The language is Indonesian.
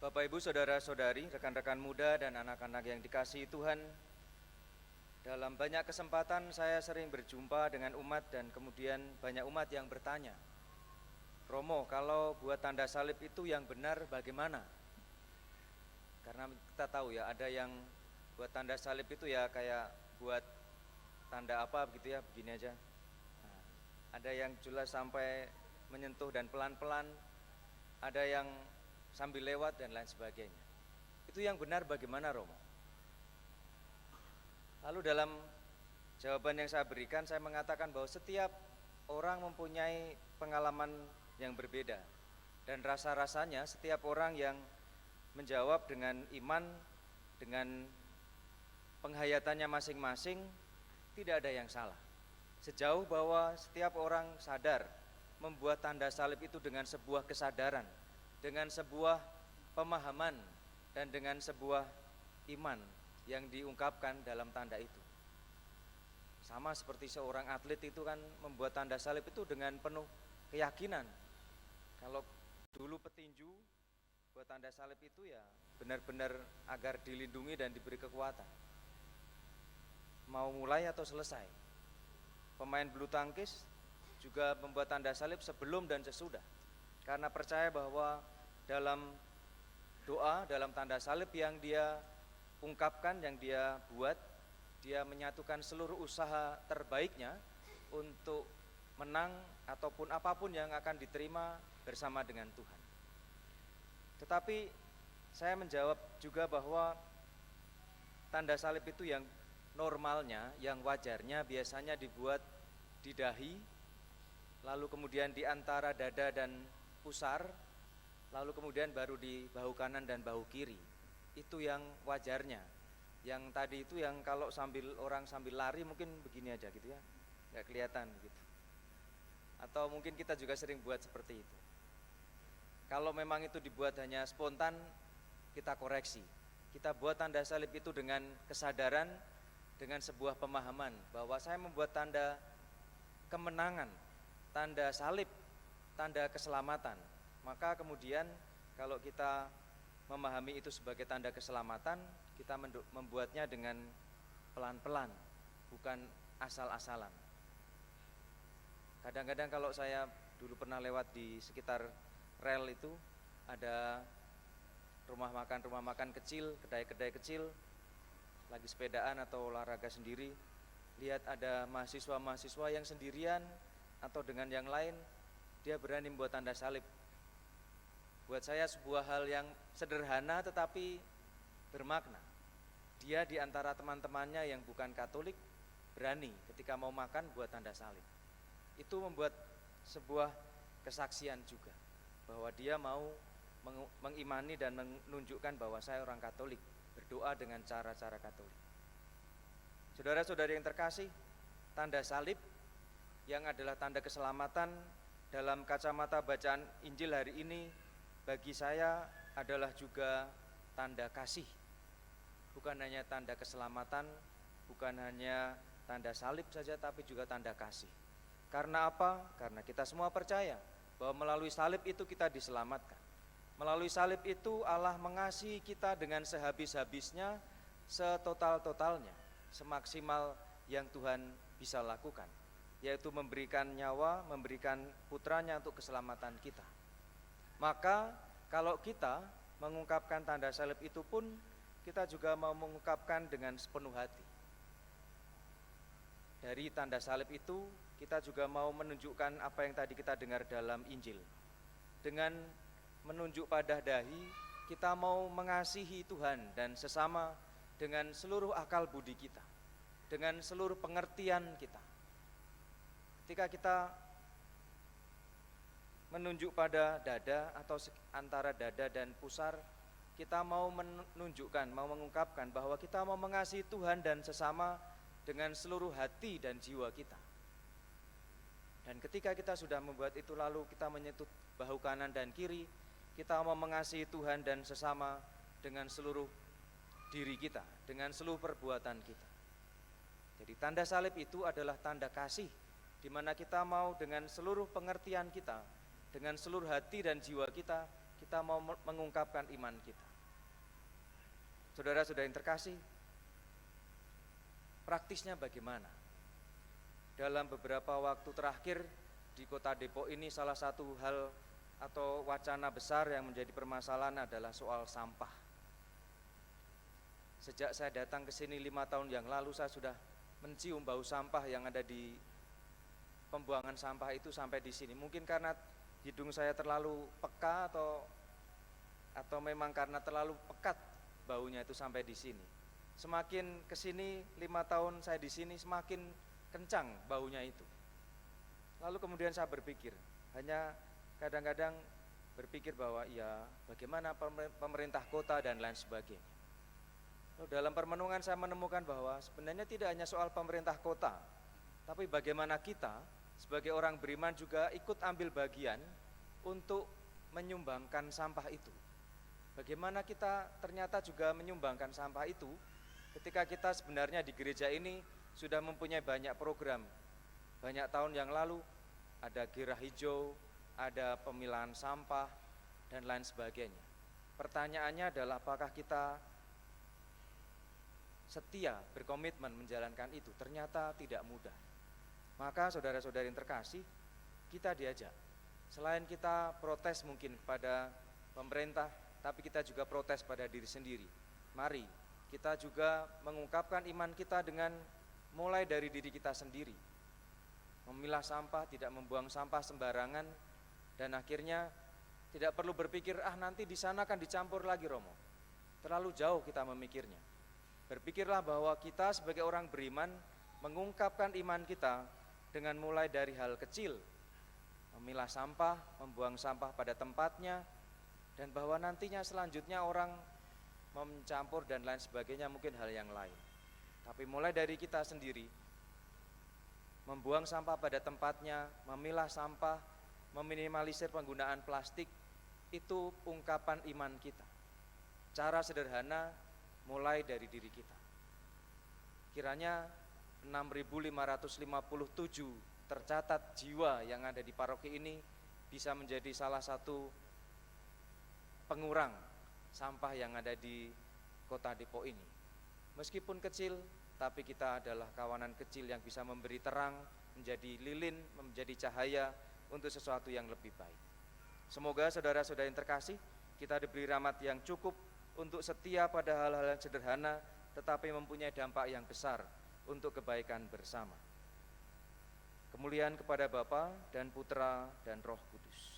Bapak, Ibu, Saudara-saudari, rekan-rekan muda dan anak-anak yang dikasihi Tuhan, dalam banyak kesempatan saya sering berjumpa dengan umat dan kemudian banyak umat yang bertanya, Romo, kalau buat tanda salib itu yang benar bagaimana? Karena kita tahu ya, ada yang buat tanda salib itu ya kayak buat tanda apa begitu ya, begini aja. Nah, ada yang jelas sampai menyentuh dan pelan-pelan, ada yang sambil lewat dan lain sebagainya. Itu yang benar bagaimana, Romo? Lalu dalam jawaban yang saya berikan, saya mengatakan bahwa setiap orang mempunyai pengalaman yang berbeda. Dan rasa-rasanya setiap orang yang menjawab dengan iman, dengan penghayatannya masing-masing, tidak ada yang salah. Sejauh bahwa setiap orang sadar membuat tanda salib itu dengan sebuah kesadaran, dengan sebuah pemahaman, dan dengan sebuah iman yang diungkapkan dalam tanda itu. Sama seperti seorang atlet itu kan membuat tanda salib itu dengan penuh keyakinan. Kalau dulu petinju buat tanda salib itu ya benar-benar agar dilindungi dan diberi kekuatan. Mau mulai atau selesai. Pemain bulu tangkis juga membuat tanda salib sebelum dan sesudah. Karena percaya bahwa dalam doa, dalam tanda salib yang dia ungkapkan, yang dia buat, dia menyatukan seluruh usaha terbaiknya untuk menang ataupun apapun yang akan diterima bersama dengan Tuhan. Tetapi saya menjawab juga bahwa tanda salib itu yang normalnya, yang wajarnya biasanya dibuat di dahi, lalu kemudian di antara dada dan pusar, lalu kemudian baru di bahu kanan dan bahu kiri. Itu yang wajarnya. Yang tadi itu yang kalau orang sambil lari mungkin begini aja gitu ya, nggak kelihatan gitu. Atau mungkin kita juga sering buat seperti itu. Kalau memang itu dibuat hanya spontan, kita koreksi. Kita buat tanda salib itu dengan kesadaran, dengan sebuah pemahaman bahwa saya membuat tanda kemenangan, tanda salib, tanda keselamatan. Maka kemudian kalau kita memahami itu sebagai tanda keselamatan, kita membuatnya dengan pelan-pelan, bukan asal-asalan. Kadang-kadang kalau saya dulu pernah lewat di sekitar rel itu, ada rumah makan kecil, kedai-kedai kecil, lagi sepedaan atau olahraga sendiri, lihat ada mahasiswa-mahasiswa yang sendirian atau dengan yang lain, dia berani membuat tanda salib. Buat saya sebuah hal yang sederhana tetapi bermakna. Dia di antara teman-temannya yang bukan Katolik berani ketika mau makan buat tanda salib. Itu membuat sebuah kesaksian juga bahwa dia mau mengimani dan menunjukkan bahwa saya orang Katolik, berdoa dengan cara-cara Katolik. Saudara-saudari yang terkasih, tanda salib yang adalah tanda keselamatan dalam kacamata bacaan Injil hari ini bagi saya adalah juga tanda kasih. Bukan hanya tanda keselamatan, bukan hanya tanda salib saja, tapi juga tanda kasih. Karena apa? Karena kita semua percaya bahwa melalui salib itu kita diselamatkan. Melalui salib itu Allah mengasihi kita dengan sehabis-habisnya, setotal-totalnya, semaksimal yang Tuhan bisa lakukan, yaitu memberikan nyawa, memberikan putranya untuk keselamatan kita. Maka kalau kita mengungkapkan tanda salib itu pun, kita juga mau mengungkapkan dengan sepenuh hati. Dari tanda salib itu kita juga mau menunjukkan apa yang tadi kita dengar dalam Injil. Dengan menunjuk pada dahi, kita mau mengasihi Tuhan dan sesama dengan seluruh akal budi kita, dengan seluruh pengertian kita. Ketika kita menunjuk pada dada atau antara dada dan pusar, kita mau menunjukkan, mau mengungkapkan bahwa kita mau mengasihi Tuhan dan sesama dengan seluruh hati dan jiwa kita. Dan ketika kita sudah membuat itu, lalu kita menyentuh bahu kanan dan kiri, kita mau mengasihi Tuhan dan sesama dengan seluruh diri kita, dengan seluruh perbuatan kita. Jadi tanda salib itu adalah tanda kasih, di mana kita mau dengan seluruh pengertian kita, dengan seluruh hati dan jiwa kita, kita mau mengungkapkan iman kita. Saudara-saudara yang terkasih, praktisnya bagaimana? Dalam beberapa waktu terakhir di Kota Depok ini salah satu hal atau wacana besar yang menjadi permasalahan adalah soal sampah. Sejak saya datang ke sini 5 tahun yang lalu, saya sudah mencium bau sampah yang ada di pembuangan sampah itu sampai di sini. Mungkin karena hidung saya terlalu peka atau memang karena terlalu pekat baunya itu sampai di sini. Semakin ke sini 5 tahun saya di sini, semakin kencang baunya itu. Lalu kemudian saya berpikir, hanya kadang-kadang berpikir bahwa ya bagaimana pemerintah kota dan lain sebagainya. Dalam permenungan saya menemukan bahwa sebenarnya tidak hanya soal pemerintah kota, tapi bagaimana kita sebagai orang beriman juga ikut ambil bagian untuk menyumbangkan sampah itu. Bagaimana kita ternyata juga menyumbangkan sampah itu ketika kita sebenarnya di gereja ini sudah mempunyai banyak program. Banyak tahun yang lalu ada Gerah Hijau, ada pemilahan sampah, dan lain sebagainya. Pertanyaannya adalah apakah kita setia berkomitmen menjalankan itu? Ternyata tidak mudah. Maka saudara-saudari yang terkasih, kita diajak, selain kita protes mungkin kepada pemerintah, tapi kita juga protes pada diri sendiri. Mari kita juga mengungkapkan iman kita dengan mulai dari diri kita sendiri. Memilah sampah, tidak membuang sampah sembarangan, dan akhirnya tidak perlu berpikir, nanti di sana kan dicampur lagi Romo. Terlalu jauh kita memikirnya. Berpikirlah bahwa kita sebagai orang beriman mengungkapkan iman kita dengan mulai dari hal kecil, memilah sampah, membuang sampah pada tempatnya, dan bahwa nantinya selanjutnya orang mencampur dan lain sebagainya, mungkin hal yang lain. Tapi mulai dari kita sendiri, membuang sampah pada tempatnya, memilah sampah, meminimalisir penggunaan plastik, itu ungkapan iman kita. Cara sederhana mulai dari diri kita. Kiranya 6.557 tercatat jiwa yang ada di paroki ini bisa menjadi salah satu pengurang sampah yang ada di Kota Depok ini. Meskipun kecil, tapi kita adalah kawanan kecil yang bisa memberi terang, menjadi lilin, menjadi cahaya untuk sesuatu yang lebih baik. Semoga saudara-saudara yang terkasih, kita diberi rahmat yang cukup untuk setia pada hal-hal yang sederhana, tetapi mempunyai dampak yang besar untuk kebaikan bersama. Kemuliaan kepada Bapa dan Putra dan Roh Kudus.